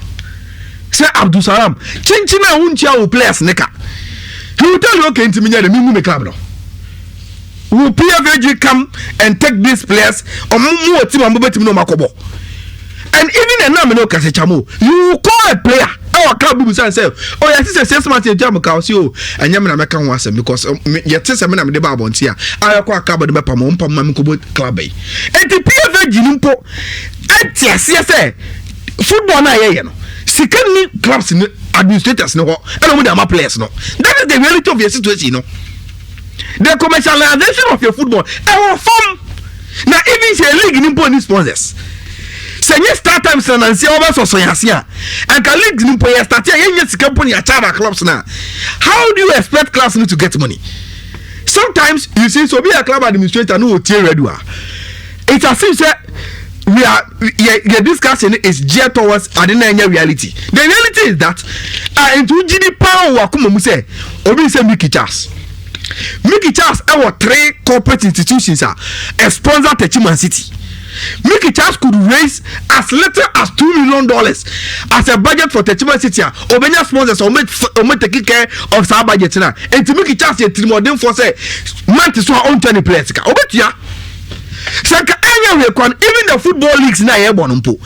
Say Abdul Salam, Chinchina Uncha players neka. He will tell you, okay, into me, the Mimu club no. Will PFG come and take these players or more team and move it to no Makobo? And even a nominal Kasechamo, you call a player, our club will say, oh, yes, it's a 6 months in Jamaica, you and Yaman was because yet says a man of the Babons here. I acquire covered the Pamon Pamamuko club. And the PFG Nimpo, and yes, football, I secondly, clubs in administrators, no, and with our players, no. That is the reality of your situation, no. The commercialization of your football, our form. Now, even say a league in important sponsors. Say yes, start time and see over so yasia. And can league in important start here. Yes, company a charter clubs now. How do you expect clubs to get money? Sometimes you see, so be a club administrator no tier redua. It's as if say we are discussing is geared towards adina reality. The reality is that into GD power wakumo say obi say Mickey Charles. Mickey Charles our 3 corporate institutions are a sponsor Techiman City. Mickey Charles could raise as little as $2 million as a budget for Techiman City. Obenya sponsors or taking care of our budget now. And to Mickey Charles more than for say man to so own 20 players. Obetia. Sanka anya we kon even the football leagues na ye bonumpo.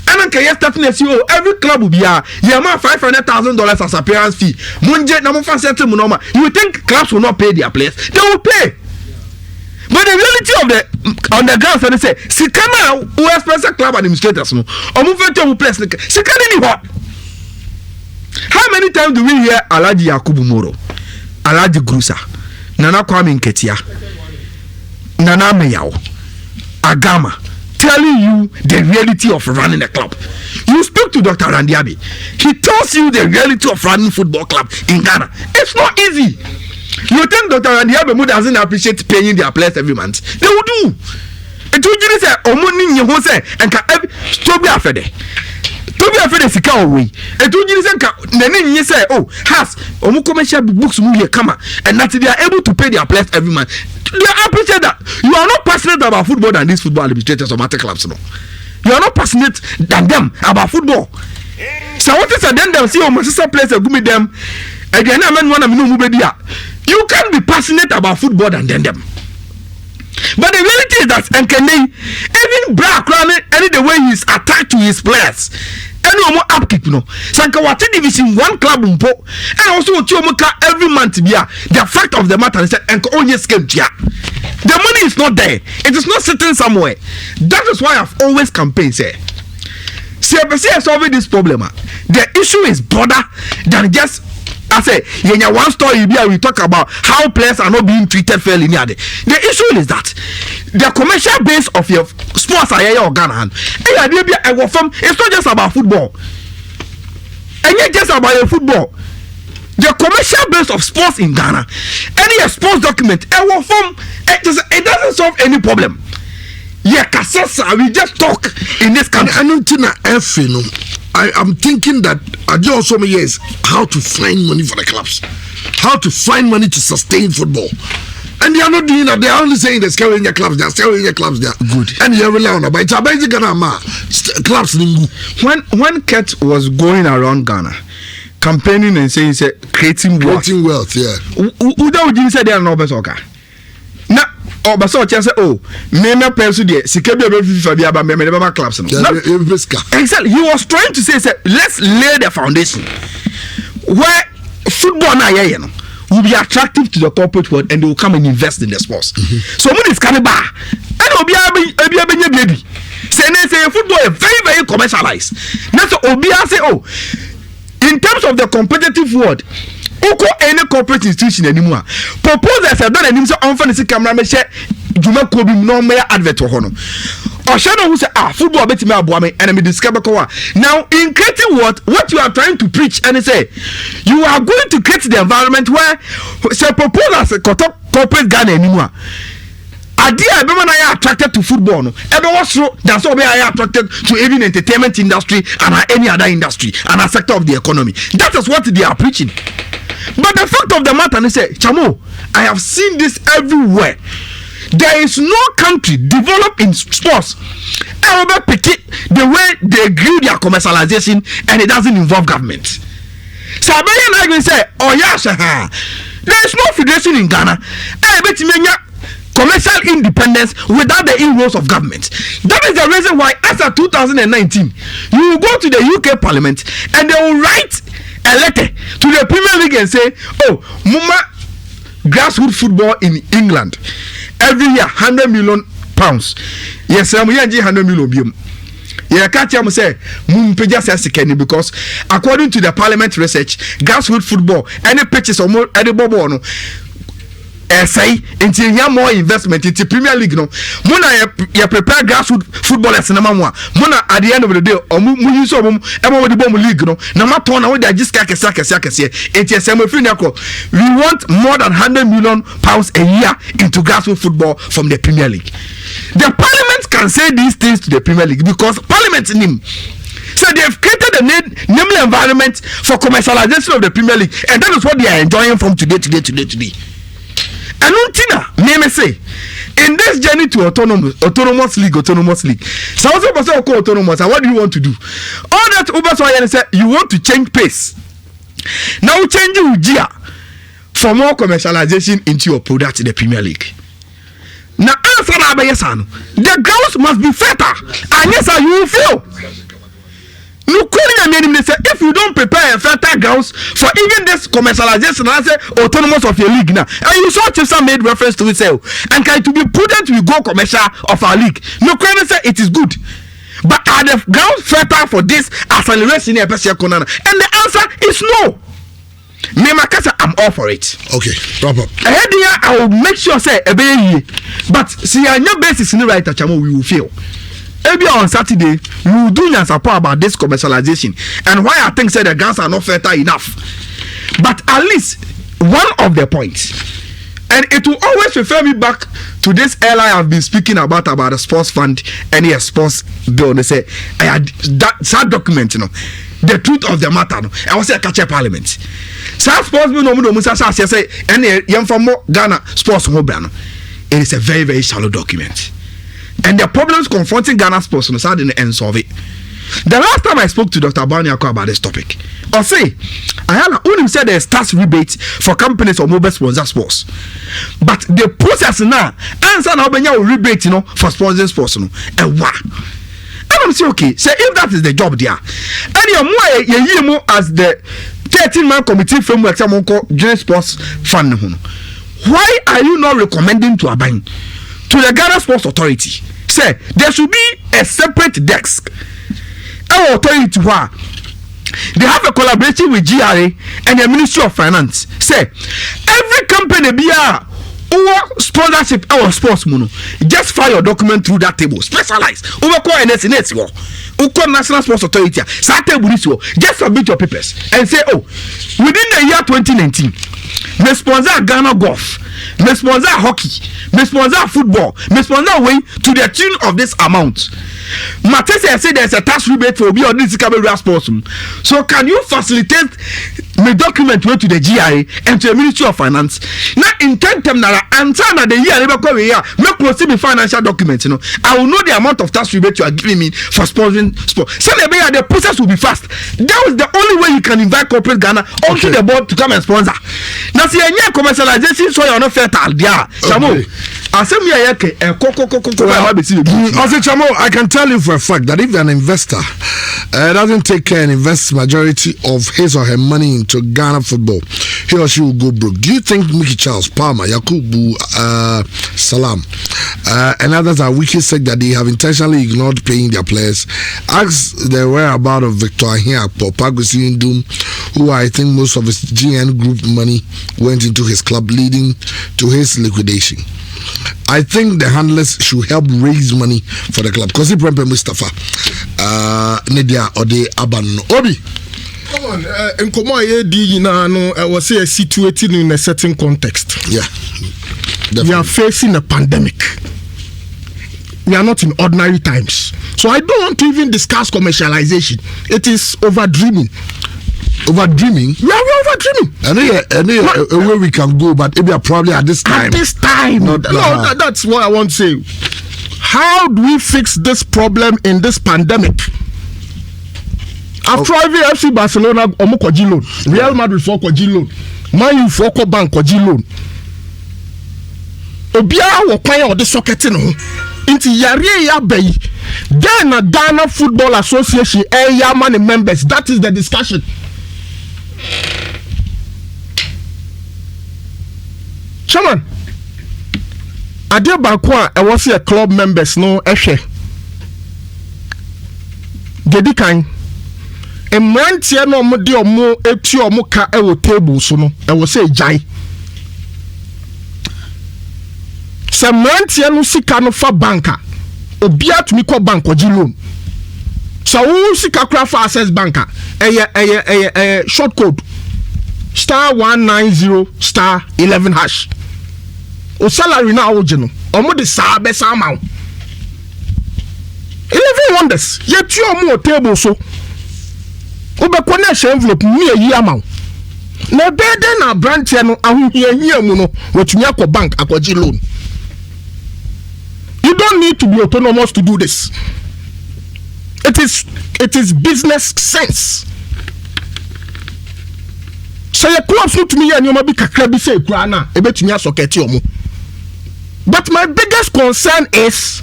And can you start next year every club will be a $500,000 as appearance fee. Munje na mo fan settle mo normal. You think clubs will not pay their players? They will pay. But the reality of the on the ground and say sikana who express club administrators no omu fete omu place sikana ni ho. How many times do we hear Alhaji Yakubu Moro, Alhaji Grusa, Nana Kwame Nketia, Nana Meyao, Agama telling you the reality of running a club? You speak to Dr. Randiabi, he tells you the reality of running football club in Ghana. It's not easy. You think Dr. Randiabi doesn't appreciate paying their players every month? They will do. And you say, Omoni Nyehose, and Toby Afede. Toby Afede sika away. And you say, Nene say, oh, has Omu commercial books movie come and that they are able to pay their players every month. They appreciate that. You are not passionate about football than these football administrators or matter clubs, no. You are not passionate than them about football. So what is a then they'll see my sister plays a good with them. Again, I mean one of you can't be passionate about football than them. But the reality is that even Black any the way he's attached to his players. Any more upkeep no. Sanka Wate division 1 club and also every month the fact of the matter is that the money is not there. It is not sitting somewhere. That is why I've always campaigned say CFC is solving this problem. The issue is broader than just I say one story we talk about how players are not being treated fairly. The issue is that the commercial base of your sports are here or Ghana. It's not just about football. And it's just about your football. The commercial base of sports in Ghana, any sports document, it doesn't solve any problem. Yeah, Kasasa, we just talk in this country. I'm thinking that I just so many years how to find money for the clubs, how to find money to sustain football. And they are not doing that. They are only saying they're scaling your clubs, they're scaling your clubs there. Good. And you rely on it. But it's about Ghana clubs. When Ket was going around Ghana, campaigning and saying creating wealth, yeah. Who say they are not best okay? Now, Baso say, oh, me person there, Sikabi FIFA me clubs. Exactly. He was trying to say, let's lay the foundation where football now will be attractive to the corporate world and they will come and invest in the sports. So when it's coming back, and Obi say football is very, very commercialized. Now so Obi say, oh, in terms of the competitive world, Oko any corporate institution anymore. Proposals are done and him say unfairness camera me share Juma Kobi no me advert ho no. Oshano who say football bet me aboa me and me discover ko. Now in creating what you are trying to preach and say you are going to create the environment where say proposals corporate Ghana anymore. Idea everyone are attracted to football no. Everyone so that's why we are attracted to even entertainment industry and any other industry and a sector of the economy. That is what they are preaching. But the fact of the matter is say, Chamo, I have seen this everywhere. There is no country developed in sports ever pick it the way they grew their commercialization and it doesn't involve government. So I mean say, oh yes, there is no federation in Ghana. I bet you commercial independence without the inroads of government. That is the reason why as of 2019 you will go to the UK Parliament and they will write a letter to the Premier League and say, oh, Muma grassroots football in England every year £100 million. Yes, I'm here $100 million. Yeah, catch him say Mumpeja says because according to the Parliament research, grassroots football, any pitches or more any bubble no say into more investment into Premier League no. Mona you prepare grassroots footballers na mamwa. Mona at the end of the day mu use of the bomb league no. Na matona we dey just kese. Enti esem free nyako. We want more than £100 million a year into grassroots football from the Premier League. The Parliament can say these things to the Premier League because Parliament in him. So they have created a namely environment for commercialization of the Premier League, and that is what they are enjoying from today. And Untina, say, in this journey to autonomous league. So also autonomous, and what do you want to do? All that Uber said, you want to change pace. Now change Ujia for more commercialization into your product in the Premier League. Now answer the grounds must be fatter, and yes, you will feel. If you don't prepare a fertile grounds for even this commercialization, I say autonomous of your league now, and you saw Chipsa made reference to itself, and can to be prudent we go commercial of our league. No question say it is good, but are the grounds fertile for this acceleration in Persia Konana? And the answer is no. Me Makasa, I'm all for it. Okay, proper. Ahead here, I will make sure say but see on your basis in the right Chamo we will fail. Maybe on Saturday, we will do your support about this commercialization and why I think say the guns are not fertile enough. But at least one of the points, and it will always refer me back to this airline I've been speaking about the sports fund and the sports bill. They say I had that document, the truth of the matter. I was a catch parliament. South sports bill no musa say any young from Ghana sports mobile. It is a very, very shallow document. And the problems confronting Ghana sports no sad and solve it. The last time I spoke to Dr. Banyako about this topic, I say I only said there's tax rebate for companies or mobile sponsor sports. But the process now, answer now when you rebate, for sponsoring sports, and wow. And I'm saying, okay, so if that is the job there, and you're more as the 13-man committee framework, someone called Joint Sports Fund, why are you not recommending to Abang, to the Ghana Sports Authority? Say there should be a separate desk. Our authority where they have a collaboration with GRA and the Ministry of Finance. Say every company be or sponsorship our sports mono. Just file your document through that table. Specialized. Over call NSNS Uko National Sports Authority. Just submit your papers and say, oh, within the year 2019, me sponsor Ghana golf, me sponsor hockey, me sponsor football, me sponsor way to the tune of this amount. Matese say there's a tax rebate for be on this camera sports. So can you facilitate my document way to the GRA and to the Ministry of Finance? Now in 10 term na answer na the year never come here. Make proceed with financial documents. I will know the amount of tax rebate you are giving me for sponsoring sport. So the process will be fast. That was the only way you can invite corporate Ghana onto the board to come and sponsor. Now see any commercialization so you're not fertile there. Chamo, I can tell you for a fact that if an investor doesn't take care and invests majority of his or her money into Ghana football, he or she will go broke. Do you think Mickey Charles, Palmer, Yakubu, Salam, and others are wicked sick that they have intentionally ignored paying their players? Ask the whereabouts of Victor here, Pagusi Ndum, who I think most of his GN group money went into his club, leading to his liquidation. I think the handlers should help raise money for the club. Because he prepare Mustafa, Nedia or the Aban Obi. Come on, in Komo I was say situated in a certain context. Yeah, definitely. We are facing a pandemic. We are not in ordinary times. So I don't want to even discuss commercialization. It is over dreaming. Over dreaming? Yeah, we're over dreaming. And where we can go, but maybe probably at this time. At this time. That's what I want to say. How do we fix this problem in this pandemic? After FC Barcelona, Omo loan. Real Madrid for loan. Man U for bank loan. Obia wo kwan o de socket no. Inti yare ya bay. Then a Ghana Football Association money members. That is the discussion. Chairman, Adia Bankwa, I was a club members no ehwe. Gedi kan. Emrantie no mo de omo eti omo ka e wo table so no. I was say jai. Se emrantie no sika no fa banka. Obia tumi ko bank oji loan. So who sika kra fa access banka. Short code *190*11#. O salary na o jeno. Omo de sa be sa ma. 11 wonders. Ye tu omo table so. Obekọ na she envelope mi eyi ama. Na bede na branch no ahohia mu no wetumi akọ bank akọji loan. You don't need to be autonomous to do this. It is business sense. So your clubs to me and you might be kakra bi say kura na ebetumi asoketi omo. But my biggest concern is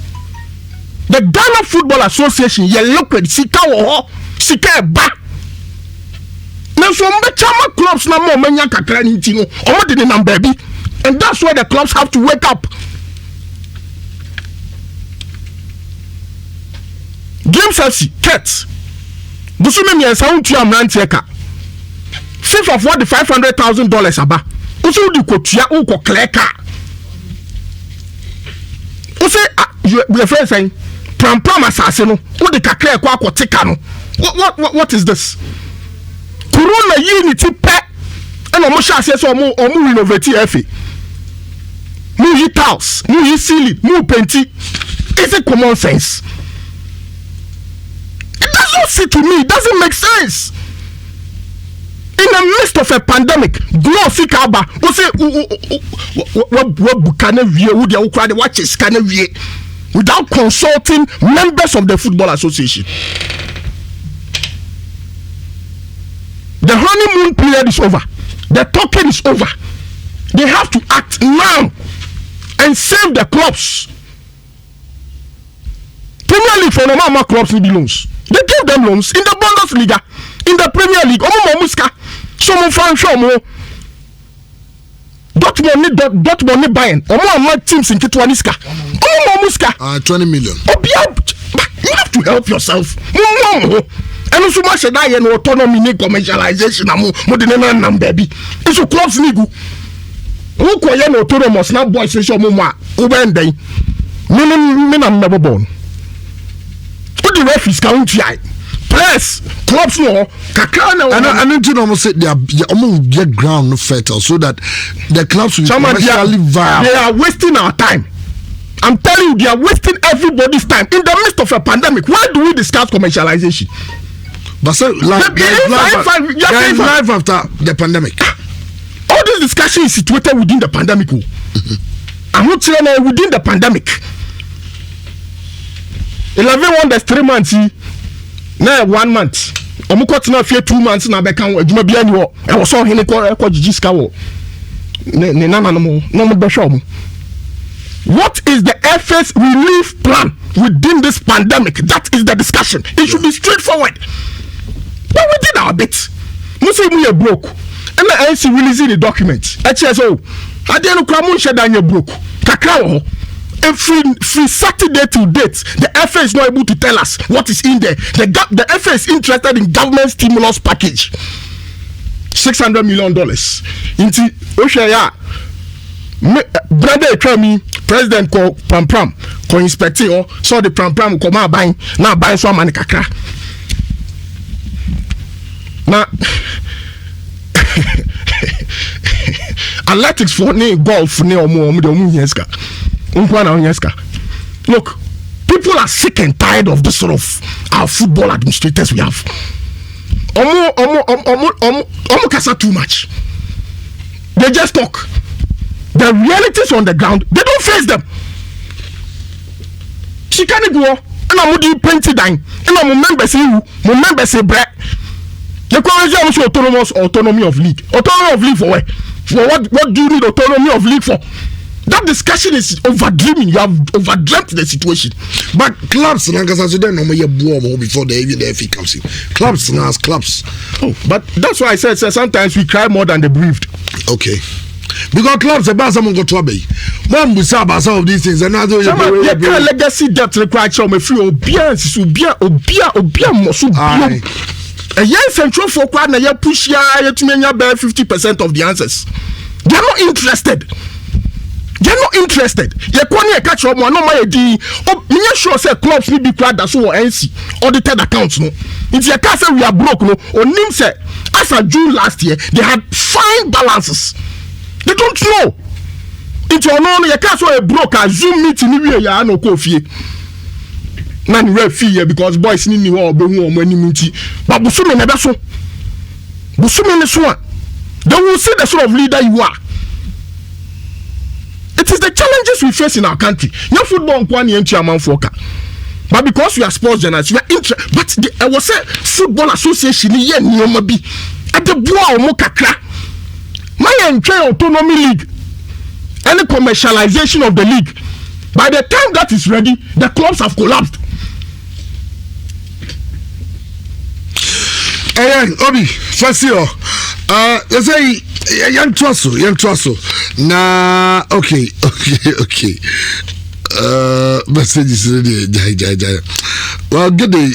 the Ghana Football Association ye liquid sika wo ho sika ba na so mbechama clubs na mo manya kakra ni ntino omo de number bi, and that's why the clubs have to wake up. Games FC Kets Busumi miensa untu amrantie ka fifth of what the $500,000 aba uso di kotua uko clear ka use your friend saying pram asase no wo de kakra kwa akotika no what is this corona unity pe and omo sha ase so omo renovate efe mu yi tiles mu yi ceiling mu painti. Is it common sense? It doesn't see to me, it doesn't make sense. In the midst of a pandemic, glossy kaba, we say without consulting members of the Football Association. The honeymoon period is over. The talking is over. They have to act now and save the clubs. Premier League for normal clubs need loans. They give them loans in the Bundesliga, in the Premier League. Some fan show more. Dortmund need buying. More teams in Kitwaniska. 20 million. You have to help yourself. And also much that you know autonomy need commercialization. More than baby. It's a clubs need. Who call autonomous now boys show more. Ubende. Minimum never born. The referees count players clubs no kakana and you almost say they almost get ground fertile so that the clubs will commercially viable. They are wasting our time. I'm telling you, they are wasting everybody's time in the midst of a pandemic. Why do we discuss commercialization? But so life after the pandemic. All this discussion is situated within the pandemic. I'm not saying within the pandemic. 11 wonders 3 months na 1 month omukot na fie 2 months na be kan adwuma bia ni wo e wo so hene ko jijiska wo ne nana no mo be hwe. What is the FA's relief plan within this pandemic? That is the discussion. It should be straightforward. But we did our bit. We say we are broke. And the ANC releasing the document. HSO. I didn't come on shed down your broke. Kakao. And free Saturday to date, the FA is not able to tell us what is in there. The FA is interested in government stimulus package. $600 million. Into Oshaya. Brother Trami, President ko Pram ko inspector or saw the Pram ko ma buying now buy so money kakra. Now athletics for ne golf ne omo yenska. Look, people are sick and tired of this sort of our football administrators we have. Omo kasa too much. They just talk. The realities on the ground, they don't face them. She can't go. And I'm doing plenty dying. And I'm members say bread. The question is autonomy of league. Autonomy of league for what? For what do you need autonomy of league for? That discussion is overdreaming. You have overdreamt the situation. But clubs, before the FA comes in. Clubs. Oh, but that's why I said sometimes we cry more than the bereaved. Okay. Because clubs about someone go to a bay. One will say about some of these things. Another legacy debt required some free obedience will be a young central for quite a push ya to me 50% of the answers. They are not interested. You can't catch up one. No, my D. Oh, me sure say clubs need be proud that's what NC audited accounts. No, if you can't say we are broke, no, or Nim said as of June last year they had fine balances. They don't know. If you know you can't say a broker Zoom meeting you ya no coffee. Nani we fee because boys need me or be who money muti. But Busumi never so. Busumi ne so. They will see the sort of leader you are. It is the challenges we face in our country. Your football kwani enti amanfoka. But because we are sports journalists, we are interested. But I was say football association ye nioma bi. At the boa omo kakra. My entire autonomy league. Any commercialization of the league. By the time that is ready, the clubs have collapsed. Obi, first year. You say young Trussell. Nah, okay. Messages ready. Well, good day.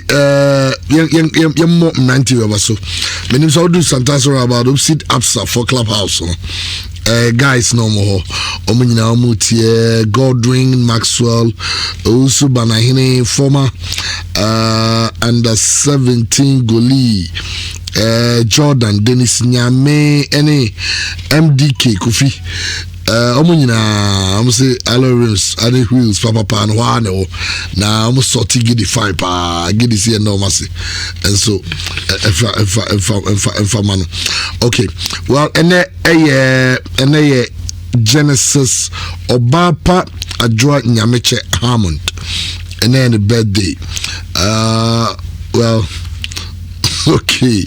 Young more 90 over so. Many so do Santasora about sit upsa for clubhouse. Guys no more. Omunyina omutie Godwin Maxwell, Usu Banahine, former under 17 goalie. Jordan Dennis Nyame any MDK Kofi omunyina say Alorens ade wheels papa and wane na almost sorti gidi fine pa gidi see no mercy and so if man okay well ene Genesis Obapa Adjoa Nyameche Hammond and then the birthday well okay.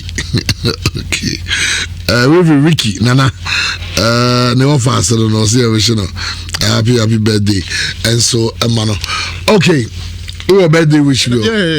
With Ricky, Nana, never faster than no see happy birthday, and so a man. Okay, your birthday wish you.